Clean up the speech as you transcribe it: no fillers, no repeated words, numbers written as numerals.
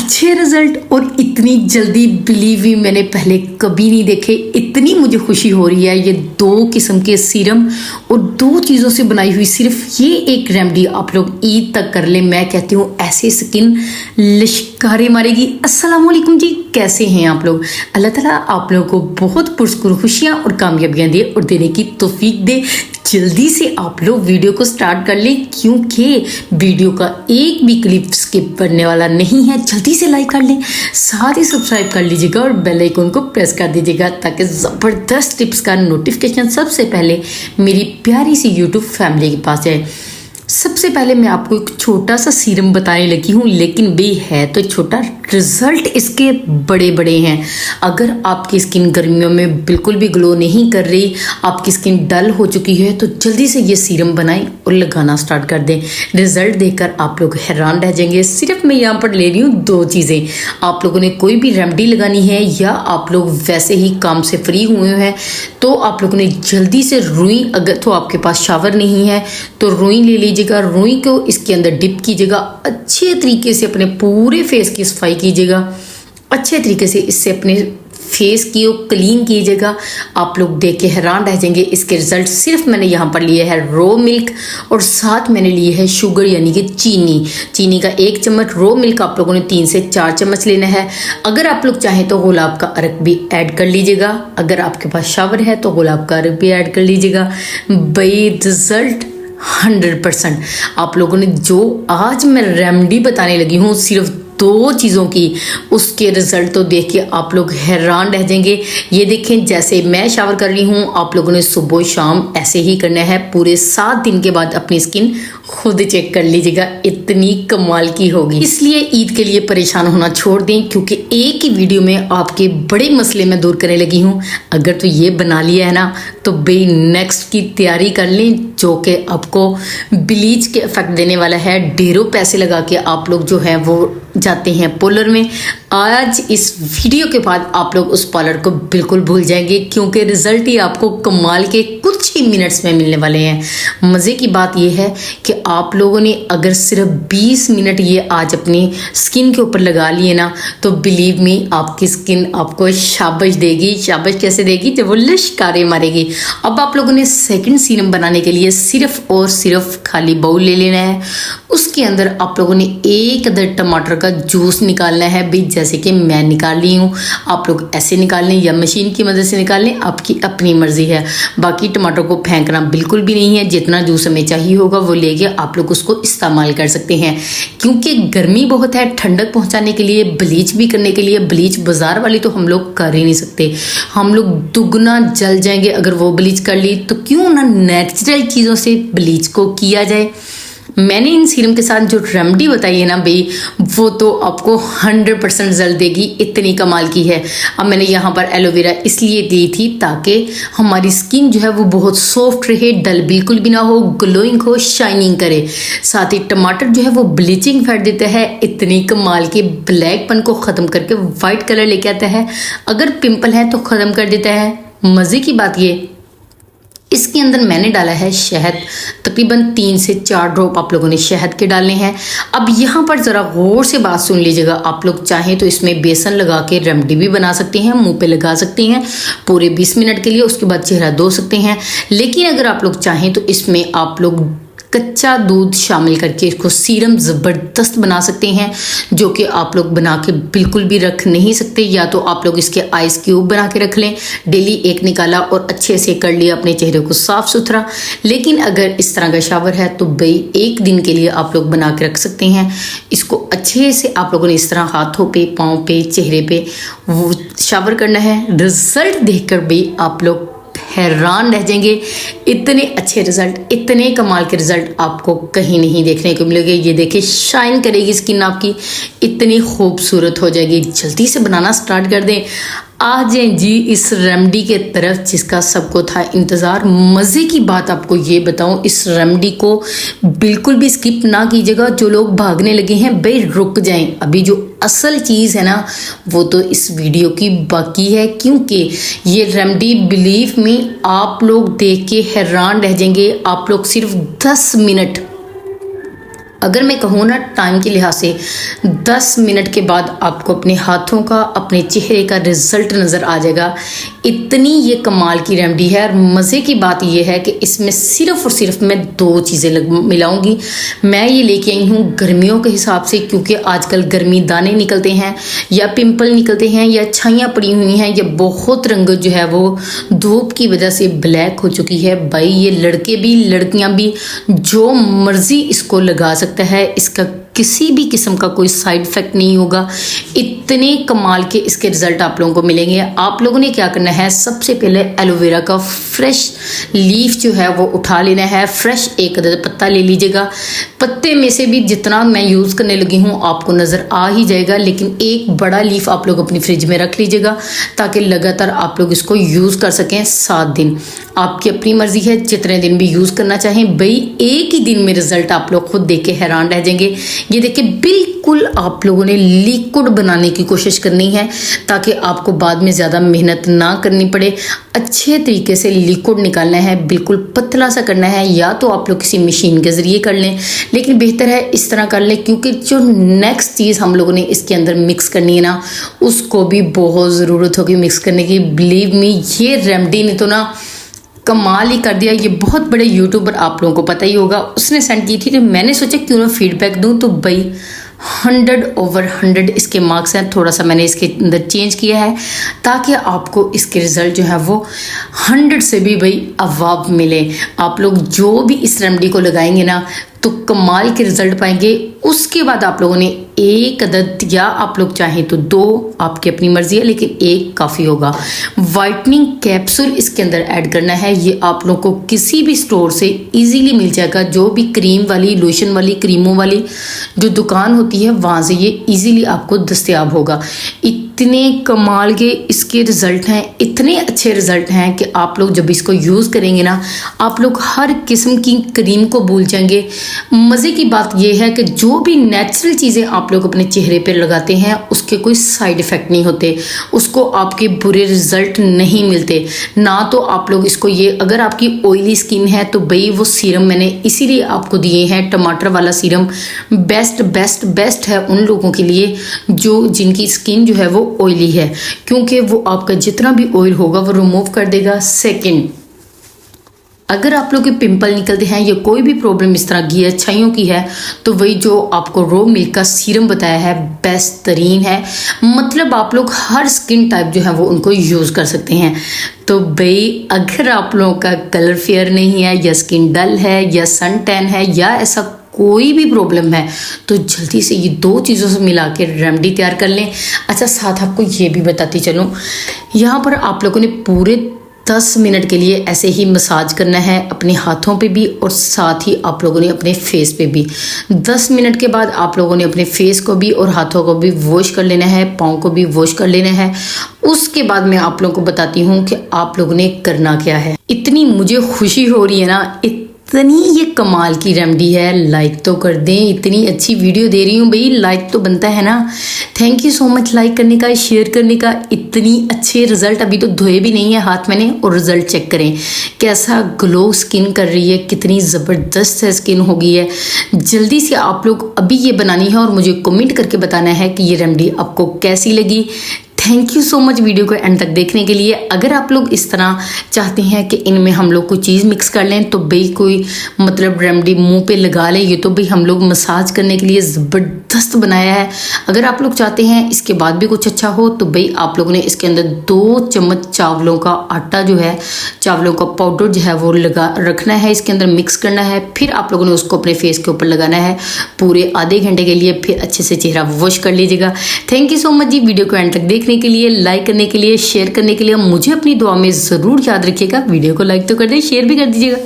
अच्छे रिजल्ट और इतनी जल्दी बिलीव ही मैंने पहले कभी नहीं देखे। इतनी मुझे खुशी हो रही है। ये दो किस्म के सीरम और दो चीज़ों से बनाई हुई सिर्फ ये एक रेमेडी आप लोग ईद तक कर लें, मैं कहती हूँ ऐसे स्किन लिशकारे मारेगी। अस्सलाम वालेकुम जी, कैसे हैं आप लोग? अल्लाह ताला आप लोगों को बहुत पुरस्कार खुशियाँ और कामयाबियाँ दे और देने की तौफीक दे। जल्दी से आप लोग वीडियो को स्टार्ट कर लें क्योंकि वीडियो का एक भी क्लिप स्किप करने वाला नहीं है। जल्दी से लाइक कर लें, साथ ही सब्सक्राइब कर लीजिएगा और बेल आइकन को प्रेस कर दीजिएगा ताकि ज़बरदस्त टिप्स का नोटिफिकेशन सबसे पहले मेरी प्यारी सी यूट्यूब फैमिली के पास जाए। सबसे पहले मैं आपको एक छोटा सा सीरम बताने लगी हूँ, लेकिन भी है तो छोटा, रिजल्ट इसके बड़े बड़े हैं। अगर आपकी स्किन गर्मियों में बिल्कुल भी ग्लो नहीं कर रही, आपकी स्किन डल हो चुकी है, तो जल्दी से ये सीरम बनाएं और लगाना स्टार्ट कर दें। रिजल्ट देखकर आप लोग हैरान रह जाएंगे। सिर्फ मैं यहाँ पर ले रही हूँ दो चीज़ें। आप लोगों ने कोई भी रेमेडी लगानी है या आप लोग वैसे ही काम से फ्री हुए हैं तो आप लोगों ने जल्दी से रुई, अगर तो आपके पास शावर नहीं है तो रुई ले लीजिएगा। रुई को इसके अंदर डिप कीजिएगा, अच्छे तरीके से अपने पूरे फेस की सफाई कीजिएगा। अच्छे तरीके से इससे अपने फेस की क्लीन कीजिएगा। आप लोग देख के हैरान रह जाएंगे इसके रिजल्ट। सिर्फ मैंने यहाँ पर लिए है रो मिल्क और साथ मैंने लिए है शुगर यानी कि चीनी का 1 चम्मच। रो मिल्क आप लोगों ने 3 से 4 चम्मच लेना है। अगर आप लोग चाहें तो गुलाब का अर्क भी ऐड कर लीजिएगा। अगर आपके पास शावर है तो गुलाब का अर्क भी ऐड कर लीजिएगा। भाई रिजल्ट 100%। आप लोगों ने जो आज मैं रेमेडी बताने लगी हूँ सिर्फ 2 चीज़ों की, उसके रिजल्ट तो देख के आप लोग हैरान रह जाएंगे। ये देखें, जैसे मैं शावर कर रही हूँ, आप लोगों ने सुबह शाम ऐसे ही करना है। पूरे 7 दिन के बाद अपनी स्किन खुद चेक कर लीजिएगा, इतनी कमाल की होगी। इसलिए ईद के लिए परेशान होना छोड़ दें क्योंकि एक ही वीडियो में आपके बड़े मसले मैं दूर करने लगी हूँ। अगर तो ये बना लिया है ना तो भाई नेक्स्ट की तैयारी कर लें, जो कि आपको ब्लीच के इफेक्ट देने वाला है। ढेरों पैसे लगा के आप लोग जो है वो जाते हैं पार्लर में। आज इस वीडियो के बाद आप लोग उस पार्लर को बिल्कुल भूल जाएंगे क्योंकि रिजल्ट ही आपको कमाल के कुछ ही मिनट्स में मिलने वाले हैं। मज़े की बात यह है कि आप लोगों ने अगर सिर्फ 20 मिनट ये आज अपनी स्किन के ऊपर लगा लिए ना तो बिलीव मी आपकी स्किन आपको शाबाश देगी। शाबाश कैसे देगी? जब वो लिशकारे मारेगी। अब आप लोगों ने सेकंड सीरम बनाने के लिए सिर्फ और सिर्फ खाली बाउल ले लेना है। उसके अंदर आप लोगों ने 1 अदद टमाटर का जूस निकालना है। भी जैसे कि मैं निकाल ली हूँ, आप लोग ऐसे निकाल लें या मशीन की मदद से निकाल लें, आपकी अपनी मर्जी है। बाकी टमाटर को फेंकना बिल्कुल भी नहीं है। जितना जूस हमें चाहिए होगा वो लेके आप लोग उसको इस्तेमाल कर सकते हैं। क्योंकि गर्मी बहुत है, ठंडक पहुंचाने के लिए, ब्लीच भी करने के लिए, ब्लीच बाजार वाली तो हम लोग कर ही नहीं सकते। हम लोग दुगना जल जाएंगे अगर वो ब्लीच कर ली, तो क्यों ना नेचुरल चीज़ों से ब्लीच को किया जाए। मैंने इन सीरम के साथ जो रेमेडी बताई है ना भाई, वो तो आपको 100% रिजल्ट देगी, इतनी कमाल की है। अब मैंने यहाँ पर एलोवेरा इसलिए दी थी ताकि हमारी स्किन जो है वो बहुत सॉफ्ट रहे, डल बिल्कुल भी ना हो, ग्लोइंग हो, शाइनिंग करे। साथ ही टमाटर जो है वो ब्लीचिंग इफेक्ट देता है, इतनी कमाल के ब्लैकपन को ख़त्म करके वाइट कलर लेके आता है। अगर पिंपल है तो ख़त्म कर देता है। मज़े की बात ये, इसके अंदर मैंने डाला है शहद, तकरीबन 3 से 4 ड्रॉप आप लोगों ने शहद के डालने हैं। अब यहाँ पर ज़रा गौर से बात सुन लीजिएगा। आप लोग चाहें तो इसमें बेसन लगा के रेमेडी भी बना सकते हैं, मुंह पे लगा सकते हैं पूरे 20 मिनट के लिए, उसके बाद चेहरा धो सकते हैं। लेकिन अगर आप लोग चाहें तो इसमें आप लोग कच्चा दूध शामिल करके इसको सीरम ज़बरदस्त बना सकते हैं, जो कि आप लोग बना के बिल्कुल भी रख नहीं सकते। या तो आप लोग इसके आइस क्यूब बना के रख लें, डेली 1 निकाला और अच्छे से कर लिया अपने चेहरे को साफ़ सुथरा। लेकिन अगर इस तरह का शावर है तो भाई 1 दिन के लिए आप लोग बना के रख सकते हैं। इसको अच्छे से आप लोगों ने इस तरह हाथों पे, पाँव पे, चेहरे पे वो शावर करना है। रिजल्ट देखकर भाई आप लोग हैरान रह जाएंगे। इतने अच्छे रिजल्ट, इतने कमाल के रिजल्ट आपको कहीं नहीं देखने को मिलेंगे। ये देखिए, शाइन करेगी स्किन आपकी, इतनी खूबसूरत हो जाएगी। जल्दी से बनाना स्टार्ट कर दें। आ जाए जी इस रेमेडी के तरफ जिसका सबको था इंतज़ार। मज़े की बात आपको ये बताऊं, इस रेमेडी को बिल्कुल भी स्किप ना कीजिएगा। जो लोग भागने लगे हैं भाई रुक जाएं, अभी जो असल चीज़ है ना वो तो इस वीडियो की बाकी है। क्योंकि ये रेमेडी बिलीव में आप लोग देख के हैरान रह जाएंगे। आप लोग सिर्फ 10 मिनट अगर मैं कहूँ ना टाइम के लिहाज से 10 मिनट के बाद आपको अपने हाथों का, अपने चेहरे का रिजल्ट नज़र आ जाएगा। इतनी ये कमाल की रेमेडी है। और मज़े की बात ये है कि इसमें सिर्फ और सिर्फ मैं 2 चीज़ें मिलाऊंगी। मैं ये लेके आई हूँ गर्मियों के हिसाब से, क्योंकि आजकल गर्मी दाने निकलते हैं या पिंपल निकलते हैं या छाइयाँ पड़ी हुई हैं या बहुत रंग जो है वो धूप की वजह से ब्लैक हो चुकी है। भाई ये लड़के भी लड़कियाँ भी जो मर्जी इसको लगा सकता है, इसका किसी भी किस्म का कोई साइड इफेक्ट नहीं होगा। इतने कमाल के इसके रिजल्ट आप लोगों को मिलेंगे। आप लोगों ने क्या करना है, सबसे पहले एलोवेरा का फ्रेश लीफ जो है वो उठा लेना है। फ्रेश एक पत्ता ले लीजिएगा। पत्ते में से भी जितना मैं यूज़ करने लगी हूँ आपको नज़र आ ही जाएगा, लेकिन एक बड़ा लीफ आप लोग अपनी फ्रिज में रख लीजिएगा ताकि लगातार आप लोग इसको यूज़ कर सकें 7 दिन। आपकी अपनी मर्जी है जितने दिन भी यूज़ करना चाहें। भाई एक ही दिन में रिजल्ट आप लोग खुद देख के हैरान रह जाएंगे। ये देखिए बिल्कुल आप लोगों ने लिक्विड बनाने की कोशिश करनी है ताकि आपको बाद में ज़्यादा मेहनत ना करनी पड़े। अच्छे तरीके से लिक्विड निकालना है, बिल्कुल पतला सा करना है। या तो आप लोग किसी मशीन के ज़रिए कर लें, लेकिन बेहतर है इस तरह कर लें, क्योंकि जो नेक्स्ट चीज़ हम लोगों ने इसके अंदर मिक्स करनी है ना, उसको भी बहुत ज़रूरत होगी मिक्स करने की। बिलीव मी, ये रेमेडी ने तो ना कमाल ही कर दिया। ये बहुत बड़े यूट्यूबर आप लोगों को पता ही होगा, उसने सेंड की थी, तो मैंने सोचा क्यों ना फीडबैक दूं। तो भाई 100/100 इसके मार्क्स हैं। थोड़ा सा मैंने इसके अंदर चेंज किया है ताकि आपको इसके रिजल्ट जो है वो 100 से भी भाई अवाब मिले। आप लोग जो भी इस रेमेडी को लगाएंगे ना तो कमाल के रिजल्ट पाएंगे। उसके बाद आप लोगों ने 1 अदद या आप लोग चाहें तो 2, आपकी अपनी मर्जी है, लेकिन 1 काफ़ी होगा, वाइटनिंग कैप्सूल इसके अंदर ऐड करना है। ये आप लोग को किसी भी स्टोर से इजीली मिल जाएगा। जो भी क्रीम वाली, लोशन वाली, क्रीमों वाली जो दुकान होती है वहाँ से ये इजीली आपको दस्तयाब होगा। इतने कमाल के इसके रिजल्ट हैं, इतने अच्छे रिजल्ट हैं कि आप लोग जब इसको यूज़ करेंगे ना आप लोग हर किस्म की क्रीम को भूल जाएंगे। मज़े की बात यह है कि जो भी नेचुरल चीज़ें आप लोग अपने चेहरे पर लगाते हैं उसके कोई साइड इफ़ेक्ट नहीं होते, उसको आपके बुरे रिजल्ट नहीं मिलते ना। तो आप लोग इसको, ये अगर आपकी ऑयली स्किन है तो भाई वो सीरम मैंने इसीलिए आपको दिए हैं। टमाटर वाला सीरम बेस्ट बेस्ट बेस्ट है उन लोगों के लिए जो जिनकी स्किन जो है वो ऑयली है, क्योंकि वो आपका जितना भी ऑयल होगा वो रिमूव कर देगा। सेकंड, अगर आप लोग के पिंपल निकलते हैं या कोई भी प्रॉब्लम इस तरह की है, छाइयों की है, तो वही जो आपको रो मिल्क का सीरम बताया है बेस्ट तरीन है। मतलब आप लोग हर स्किन टाइप जो है वो उनको यूज़ कर सकते हैं। तो भाई अगर आप लोगों का कलर फेयर नहीं है या स्किन डल है या सन टैन है या ऐसा कोई भी प्रॉब्लम है तो जल्दी से ये 2 चीज़ों से मिला के रेमेडी तैयार कर लें। अच्छा, साथ आपको ये भी बताती चलूँ, यहाँ पर आप लोगों ने पूरे 10 मिनट के लिए ऐसे ही मसाज करना है अपने हाथों पे भी और साथ ही आप लोगों ने अपने फेस पे भी। 10 मिनट के बाद आप लोगों ने अपने फेस को भी और हाथों को भी वॉश कर लेना है, पाँव को भी वॉश कर लेना है। उसके बाद मैं आप लोगों को बताती हूँ कि आप लोगों ने करना क्या है। इतनी मुझे खुशी हो रही है ना, इतनी ये कमाल की रेमेडी है, लाइक तो कर दें। इतनी अच्छी वीडियो दे रही हूँ भाई, लाइक तो बनता है ना। Thank you so much like करने का, शेयर करने का। इतनी अच्छे रिजल्ट, अभी तो धोए भी नहीं है हाथ मैंने, और रिजल्ट चेक करें कैसा ग्लो स्किन कर रही है, कितनी ज़बरदस्त है स्किन हो गई है। जल्दी से आप लोग अभी ये बनानी है और मुझे कमेंट करके बताना है कि ये रेमेडी आपको कैसी लगी। Thank you so much video को एंड तक देखने के लिए। अगर आप लोग इस तरह चाहते हैं कि इनमें हम लोग कोई चीज़ मिक्स कर लें तो भाई कोई मतलब रेमेडी मुंह पे लगा लें, ये तो भाई हम लोग मसाज करने के लिए ज़बरदस्त बनाया है। अगर आप लोग चाहते हैं इसके बाद भी कुछ अच्छा हो तो भाई आप लोगों ने इसके अंदर 2 चम्मच चावलों का आटा जो है, चावलों का पाउडर जो है वो लगा रखना है, इसके अंदर मिक्स करना है। फिर आप लोगों ने उसको अपने फेस के ऊपर लगाना है पूरे आधे घंटे के लिए, फिर अच्छे से चेहरा वॉश कर लीजिएगा। थैंक यू सो मच जी वीडियो को एंड तक देखने के लिए, लाइक करने के लिए, शेयर करने के लिए। मुझे अपनी दुआ में ज़रूर याद रखिएगा। वीडियो को लाइक तो कर दें, शेयर भी कर दीजिएगा।